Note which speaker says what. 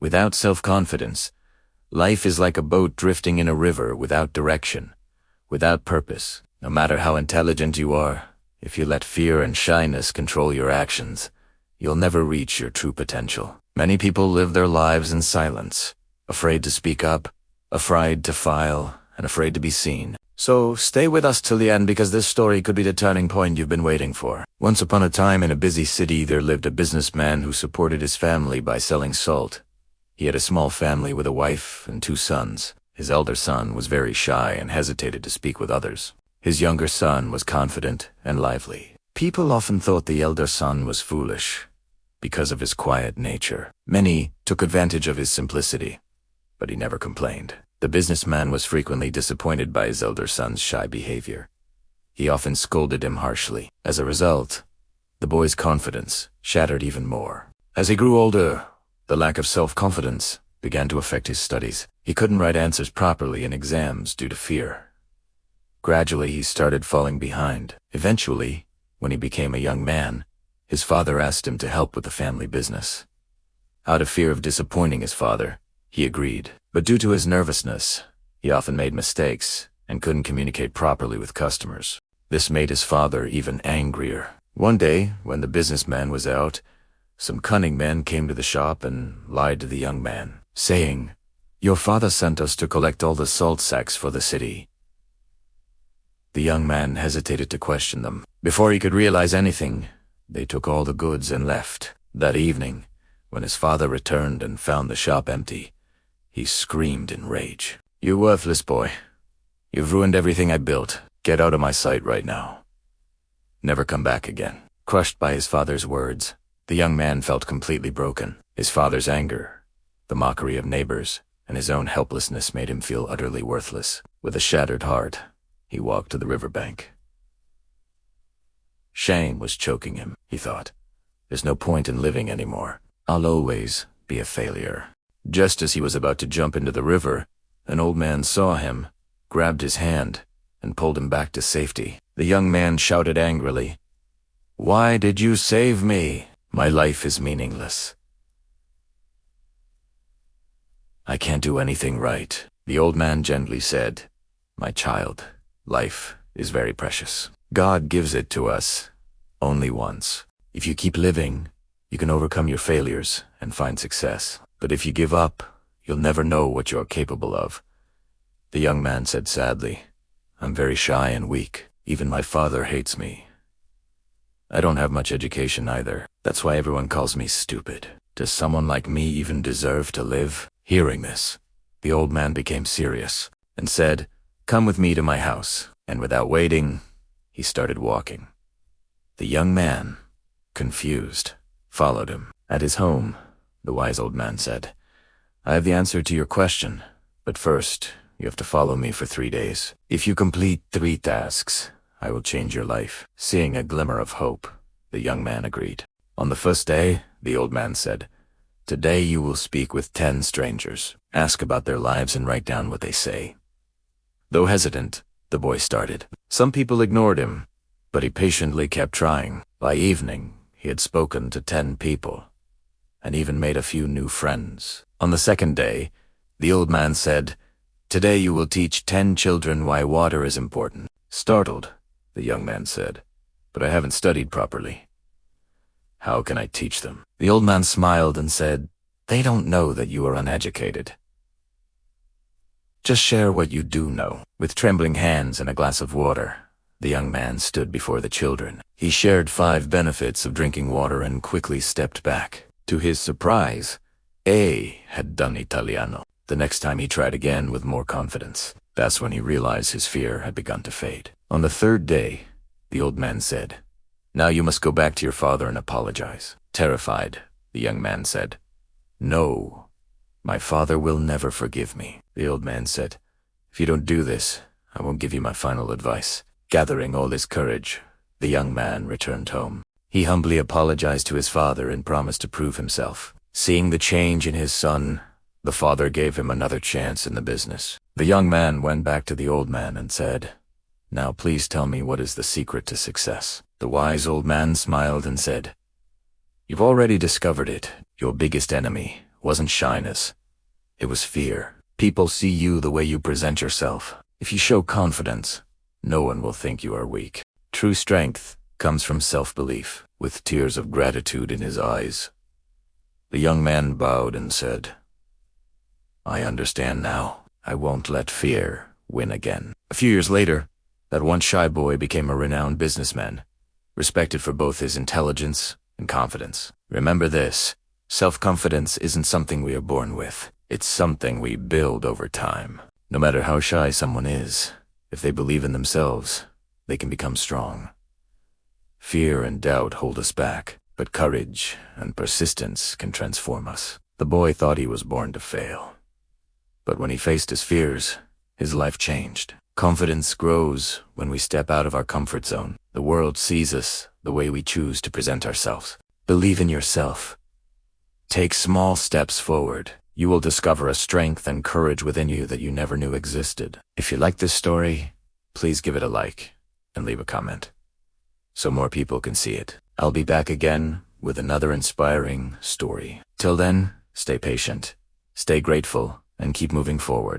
Speaker 1: Without self-confidence, life is like a boat drifting in a river without direction, without purpose. No matter how intelligent you are, if you let fear and shyness control your actions, you'll never reach your true potential. Many people live their lives in silence, afraid to speak up, afraid to file, and afraid to be seen. So stay with us till the end, because this story could be the turning point you've been waiting for. Once upon a time in a busy city, there lived a businessman who supported his family by selling salt. He had a small family with a wife and 2 sons. His elder son was very shy and hesitated to speak with others. His younger son was confident and lively. People often thought the elder son was foolish because of his quiet nature. Many took advantage of his simplicity, but he never complained. The businessman was frequently disappointed by his elder son's shy behavior. He often scolded him harshly. As a result, the boy's confidence shattered even more. As he grew older, the lack of self-confidence began to affect his studies. He couldn't write answers properly in exams due to fear. Gradually, he started falling behind. Eventually, when he became a young man, his father asked him to help with the family business. Out of fear of disappointing his father, he agreed. But due to his nervousness, he often made mistakes and couldn't communicate properly with customers. This made his father even angrier. One day, when the businessman was out, some cunning men came to the shop and lied to the young man, saying, "Your father sent us to collect all the salt sacks for the city." The young man hesitated to question them. Before he could realize anything, they took all the goods and left. That evening, when his father returned and found the shop empty, he screamed in rage. "You worthless boy. You've ruined everything I built. Get out of my sight right now. Never come back again." Crushed by his father's words, the young man felt completely broken. His father's anger, the mockery of neighbors, and his own helplessness made him feel utterly worthless. With a shattered heart, he walked to the riverbank. Shame was choking him, he thought. There's no point in living anymore. I'll always be a failure. Just as he was about to jump into the river, an old man saw him, grabbed his hand, and pulled him back to safety. The young man shouted angrily, "Why did you save me? My life is meaningless. I can't do anything right." The old man gently said, "My child, life is very precious. God gives it to us only once. If you keep living, you can overcome your failures and find success. But if you give up, you'll never know what you're capable of." The young man said sadly, "I'm very shy and weak. Even my father hates me. I don't have much education either. That's why everyone calls me stupid. Does someone like me even deserve to live?" Hearing this, the old man became serious and said, "Come with me to my house." And without waiting, he started walking. The young man, confused, followed him. At his home, the wise old man said, "I have the answer to your question, but first, you have to follow me for 3 days. If you complete 3 tasks, I will change your life." Seeing a glimmer of hope, the young man agreed. On the first day, the old man said, "Today you will speak with 10 strangers. Ask about their lives and write down what they say." Though hesitant, the boy started. Some people ignored him, but he patiently kept trying. By evening, he had spoken to 10 people, and even made a few new friends. On the second day, the old man said, "Today you will teach 10 children why water is important." Startled, the young man said, "But I haven't studied properly. How can I teach them?" The old man smiled and said, "They don't know that you are uneducated. Just share what you do know." With trembling hands and a glass of water, the young man stood before the children. He shared 5 benefits of drinking water and quickly stepped back. To his surprise, A had done Italiano. The next time he tried again with more confidence. That's when he realized his fear had begun to fade. On the 3rd day, the old man said, "Now you must go back to your father and apologize." Terrified, the young man said, "No, my father will never forgive me." The old man said, "If you don't do this, I won't give you my final advice." Gathering all his courage, the young man returned home. He humbly apologized to his father and promised to prove himself. Seeing the change in his son, the father gave him another chance in the business. The young man went back to the old man and said, "Now please tell me what is the secret to success." The wise old man smiled and said, "You've already discovered it. Your biggest enemy, wasn't shyness. It was fear. People see you the way you present yourself. If you show confidence, no one will think you are weak. True strength comes from self-belief. With tears of gratitude in his eyes, the young man bowed and said, "I understand now. I won't let fear win again." A few years later, that once shy boy became a renowned businessman, respected for both his intelligence and confidence. Remember this: self-confidence isn't something we are born with. It's something we build over time. No matter how shy someone is, if they believe in themselves, they can become strong. Fear and doubt hold us back, but courage and persistence can transform us. The boy thought he was born to fail. But when he faced his fears, his life changed. Confidence grows when we step out of our comfort zone. The world sees us the way we choose to present ourselves. Believe in yourself. Take small steps forward. You will discover a strength and courage within you that you never knew existed. If you like this story, please give it a like and leave a comment, so more people can see it. I'll be back again with another inspiring story. Till then, stay patient, stay grateful, and keep moving forward.